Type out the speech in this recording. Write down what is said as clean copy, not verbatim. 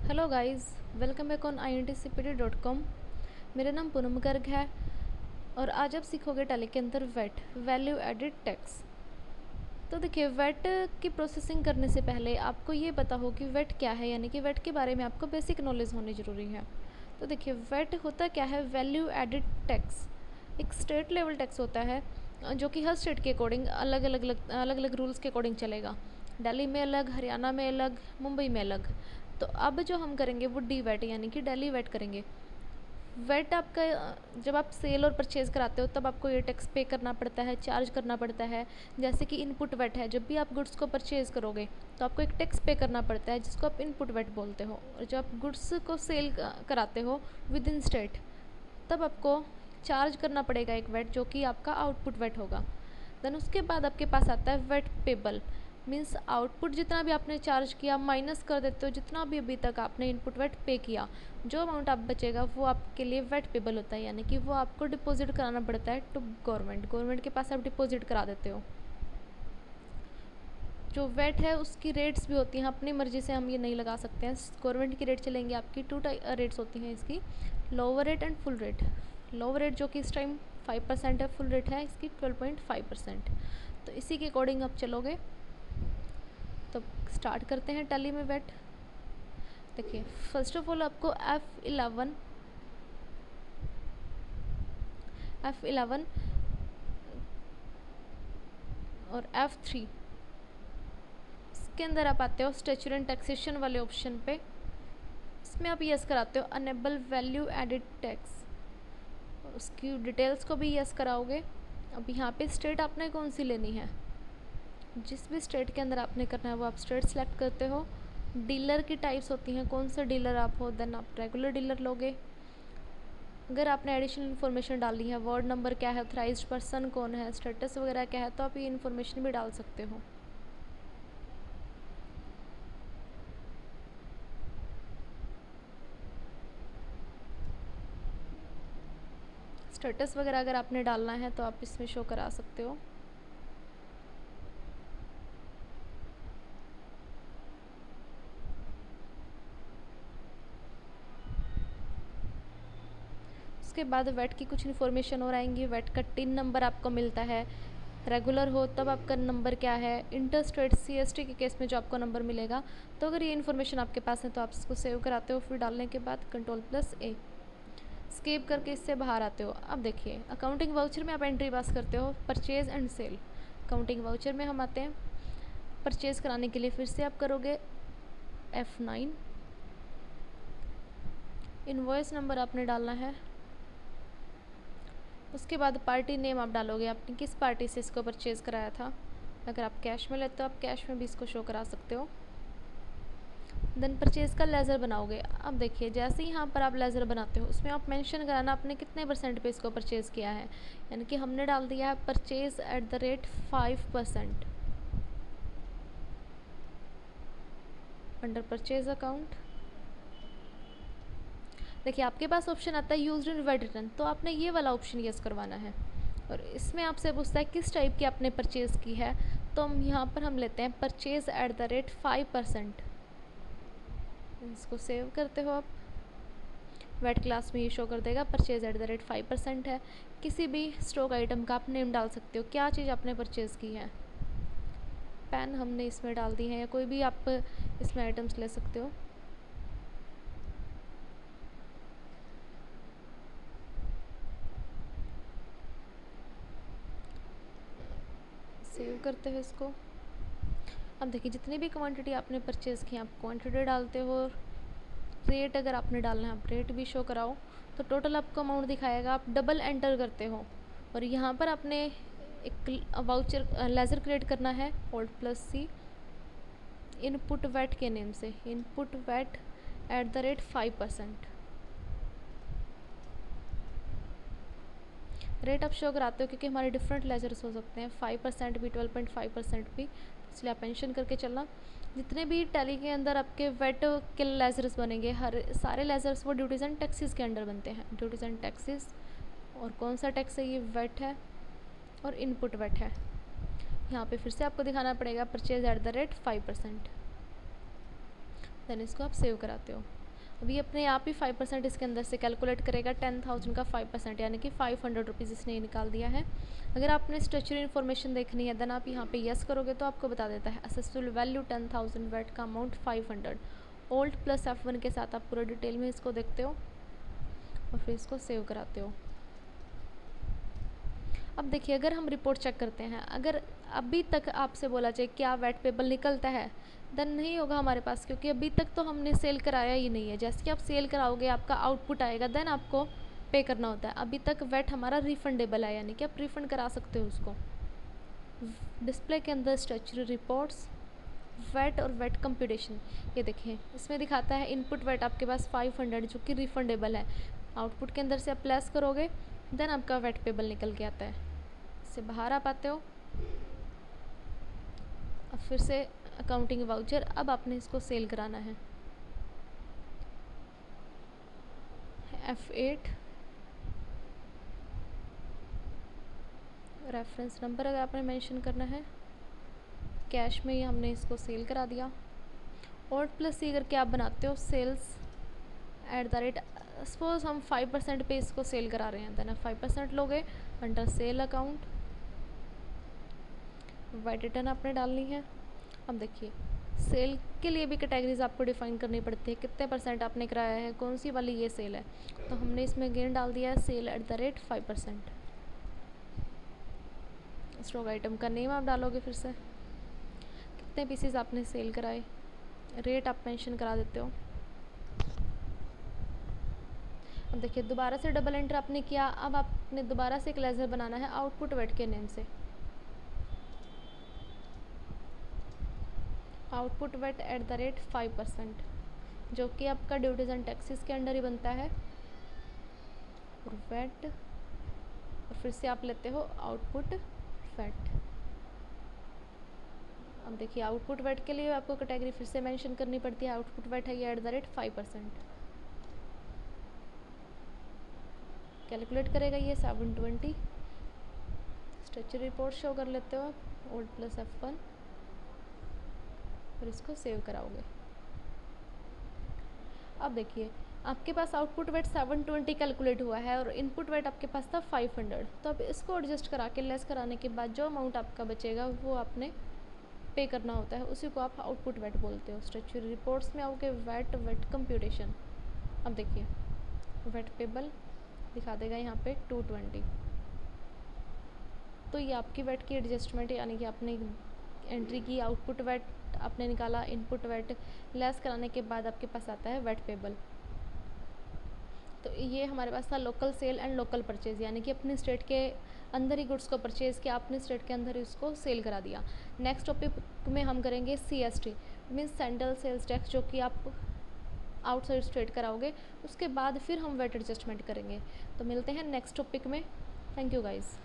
Hello guys, welcome back on intcpd.com। मेरा नाम पूनम गर्ग है और आज आप सीखोगे टैली के अंदर वेट वैल्यू एडिड टैक्स। तो देखिए, वेट की प्रोसेसिंग करने से पहले आपको ये पता हो कि वेट क्या है, यानी कि वेट के बारे में आपको बेसिक नॉलेज होनी ज़रूरी है। तो देखिए, वेट होता क्या है? वैल्यू एडिड टैक्स एक स्टेट लेवल टैक्स होता है जो कि हर स्टेट के अकॉर्डिंग अलग अलग रूल्स के अकॉर्डिंग चलेगा। दिल्ली में अलग, हरियाणा में अलग, मुंबई में अलग। तो अब जो हम करेंगे वो डी वैट यानी कि दिल्ली वैट करेंगे। वैट आपका जब आप सेल और परचेज़ कराते हो तब आपको ये टैक्स पे करना पड़ता है, चार्ज करना पड़ता है। जैसे कि इनपुट वैट है, जब भी आप गुड्स को परचेज़ करोगे तो आपको एक टैक्स पे करना पड़ता है जिसको आप इनपुट वैट बोलते हो। और जब आप गुड्स को सेल कराते हो विद इन स्टेट तब आपको चार्ज करना पड़ेगा एक वैट जो कि आपका आउटपुट वैट होगा। देन उसके बाद आपके पास आता है वेट पेबल। मीन्स आउटपुट जितना भी आपने चार्ज किया माइनस कर देते हो जितना भी अभी तक आपने इनपुट वेट पे किया। जो अमाउंट आप बचेगा वो आपके लिए वेट पेबल होता है, यानी कि वो आपको डिपॉजिट कराना पड़ता है टू गवर्नमेंट के पास आप डिपॉजिट करा देते हो। जो वेट है उसकी रेट्स भी होती हैं, अपनी मर्ज़ी से हम ये नहीं लगा सकते हैं। गवर्नमेंट की रेट चलेंगी आपकी टू रेट्स होती हैं इसकी, lower rate and full rate. Lower rate जो कि इस टाइम 5% है, फुल रेट है इसकी 12.5%। तो इसी के अकॉर्डिंग आप चलोगे। तो स्टार्ट करते हैं टैली में वेट। देखिए, फर्स्ट ऑफ ऑल आपको F11 और F3 इसके अंदर आप आते हो स्टैट्यूटरी एंड टैक्सेशन वाले ऑप्शन पे। इसमें आप यस कराते हो अनेबल वैल्यू एडिड टैक्स, उसकी डिटेल्स को भी यस कराओगे। अब यहाँ पे स्टेट आपने कौन सी लेनी है, जिस भी स्टेट के अंदर आपने करना है वो आप स्टेट सेलेक्ट करते हो। डीलर की टाइप्स होती हैं, कौन सा डीलर आप हो, देन आप रेगुलर डीलर लोगे। अगर आपने एडिशनल इन्फॉर्मेशन डालनी है, वार्ड नंबर क्या है, ऑथराइज्ड पर्सन कौन है, स्टेटस वगैरह क्या है, तो आप ये इन्फॉर्मेशन भी डाल सकते हो। स्टेटस वगैरह अगर आपने डालना है तो आप इसमें शो करा सकते हो। उसके बाद वेट की कुछ इन्फॉर्मेशन और आएंगी। वेट का टिन नंबर आपको मिलता है। रेगुलर हो तब आपका नंबर क्या है, इंटर स्टेट CST के केस में जो आपको नंबर मिलेगा। तो अगर ये इन्फॉर्मेशन आपके पास है तो आप इसको सेव कराते हो। फिर डालने के बाद Ctrl+A स्केप करके इससे बाहर आते हो। अब देखिए, अकाउंटिंग वाउचर में आप एंट्री पास करते हो purchase and sale. Accounting voucher में हम आते हैं परचेज़ कराने के लिए। फिर से आप करोगे F9, इनवॉइस नंबर आपने डालना है। उसके बाद पार्टी नेम आप डालोगे, आपने किस पार्टी से इसको परचेज़ कराया था। अगर आप कैश में लेते हो आप कैश में भी इसको शो करा सकते हो। देन परचेज़ का लेज़र बनाओगे। अब देखिए, जैसे ही यहाँ पर आप लेज़र बनाते हो उसमें आप मेंशन कराना आपने कितने % पे इसको परचेज़ किया है। यानी कि हमने डाल दिया है purchase eight the rate 5% under purchase account. देखिए, आपके पास ऑप्शन आता है यूज्ड इन वेट रिटर्न, तो आपने ये वाला ऑप्शन यस करवाना है। और इसमें आपसे पूछता है किस टाइप की आपने परचेज़ की है, तो हम यहाँ पर हम लेते हैं परचेज़ एट द रेट 5%। इसको सेव करते हो आप। वेट क्लास में ये शो कर देगा परचेज़ एट द रेट 5% है। किसी भी स्टॉक आइटम का आप नेम डाल सकते हो, क्या चीज़ आपने परचेज़ की है। पेन हमने इसमें डाल दी है, या कोई भी आप इसमें आइटम्स ले सकते हो। सेव करते हो इसको। अब देखिए, जितनी भी क्वांटिटी आपने परचेज़ की आप क्वांटिटी डालते हो। रेट अगर आपने डालना है आप रेट भी शो कराओ। तो टोटल आपको अमाउंट दिखाएगा, आप डबल एंटर करते हो। और यहाँ पर आपने एक वाउचर लेज़र क्रिएट करना है, Alt+C इनपुट वैट के नेम से, input VAT at the rate 5%। Rate आप शो कराते हो क्योंकि हमारे डिफरेंट लेजर्स हो सकते हैं, 5% भी 12.5% भी, इसलिए आप मेंशन करके चलना। जितने भी टैली के अंदर आपके वेट के लेजर्स बनेंगे, हर सारे लेजर्स वो ड्यूटीज़ एंड टैक्सेस के अंडर बनते हैं। ड्यूटीज़ एंड टैक्सेस, और कौन सा टैक्स है ये, वेट है और इनपुट वेट है। यहाँ पे फिर से आपको दिखाना पड़ेगा purchase at the rate 5%। Then इसको आप सेव कराते हो। अभी अपने आप ही 5% इसके अंदर से कैलकुलेट करेगा। 10,000 का 5% यानी कि 500 रुपीज़ इसने निकाल दिया है। अगर आपने स्ट्रक्चर इन्फॉर्मेशन देखनी है देन आप यहाँ पे यस करोगे तो आपको बता देता है असेसबल वैल्यू 10,000, वेट का अमाउंट 500। ओल्ड प्लस F1 के साथ आप पूरा डिटेल में इसको देखते हो और फिर इसको सेव कराते हो। अब देखिए अगर हम रिपोर्ट चेक करते हैं, अगर अभी तक आपसे बोला जाए क्या वेट पेबल निकलता है, देन नहीं होगा हमारे पास, क्योंकि अभी तक तो हमने सेल कराया ही नहीं है। जैसे कि आप सेल कराओगे आपका आउटपुट आएगा, देन आपको पे करना होता है। अभी तक वेट हमारा रिफंडेबल है, यानी कि आप रिफ़ंड करा सकते हो उसको। डिस्प्ले के अंदर स्ट्रक्चरल रिपोर्ट्स, वेट और वेट कंप्यूटेशन, ये देखें इसमें दिखाता है इनपुट वेट आपके पास 500 जो कि रिफंडेबल है। आउटपुट के अंदर से आप प्लेस करोगे देन आपका वेट पेबल निकल के आता है। इससे बाहर आ पाते हो। अब फिर से अकाउंटिंग वाउचर, अब आपने इसको सेल कराना है। F8 रेफरेंस नंबर अगर आपने मेंशन करना है। कैश में ही हमने इसको सेल करा दिया। ऑल्ट प्लस सी करके आप बनाते हो सेल्स @ सपोज हम 5% पे इसको सेल करा रहे हैं, देन आप 5% लोगे under sale account. White return आपने डालनी है। अब देखिए सेल के लिए भी कैटेगरीज आपको डिफाइन करनी पड़ती है, कितने % आपने कराया है, कौन सी वाली ये सेल है। तो हमने इसमें अगेन डाल दिया है सेल @ 5%। स्टॉक आइटम का नेम आप डालोगे, फिर से कितने पीसेस आपने सेल कराए, रेट आप मेंशन करा देते हो। अब देखिए दोबारा से डबल एंटर आपने किया। अब आपने दोबारा से एक लेजर बनाना है आउटपुट वेट के नेम से। आउटपुट वेट @ 5%, जो कि आपका ड्यूटीज़ एंड टैक्सेस के अंडर ही बनता है। और वेट, और फिर से आप लेते हो आउटपुट वेट। अब देखिए आउटपुट वेट के लिए आपको कैटेगरी फिर से मेंशन करनी पड़ती है। आउटपुट वेट है ये @ 5%। कैलकुलेट करेगा ये 720। स्ट्रक्चर रिपोर्ट शो कर लेते हो आप, ओल्ड प्लस F1, और इसको सेव कराओगे। अब देखिए आपके पास आउटपुट वेट 720 कैलकुलेट हुआ है और इनपुट वेट आपके पास था 500। तो अब इसको एडजस्ट करा के लेस कराने के बाद जो अमाउंट आपका बचेगा वो आपने पे करना होता है, उसी को आप आउटपुट वेट बोलते हो। स्ट्रक्चर रिपोर्ट्स में आओगे वेट, वेट कंप्यूटेशन। अब देखिए वेट पेबल दिखा देगा यहाँ पे 220। तो ये आपकी वेट की एडजस्टमेंट, यानी कि आपने एंट्री की, आउटपुट वेट आपने निकाला, इनपुट वेट लेस कराने के बाद आपके पास आता है वेट पेबल। तो ये हमारे पास था local cell and local purchase, यानी कि अपने स्टेट के अंदर ही गुड्स को परचेज़ किया, अपने स्टेट के अंदर ही उसको सेल करा दिया। नेक्स्ट टॉपिक में हम करेंगे CST means central sales tax, जो कि आप आउटसाइड स्टेट कराओगे। उसके बाद फिर हम वेट एडजस्टमेंट करेंगे। तो मिलते हैं नेक्स्ट टॉपिक में। Thank you guys.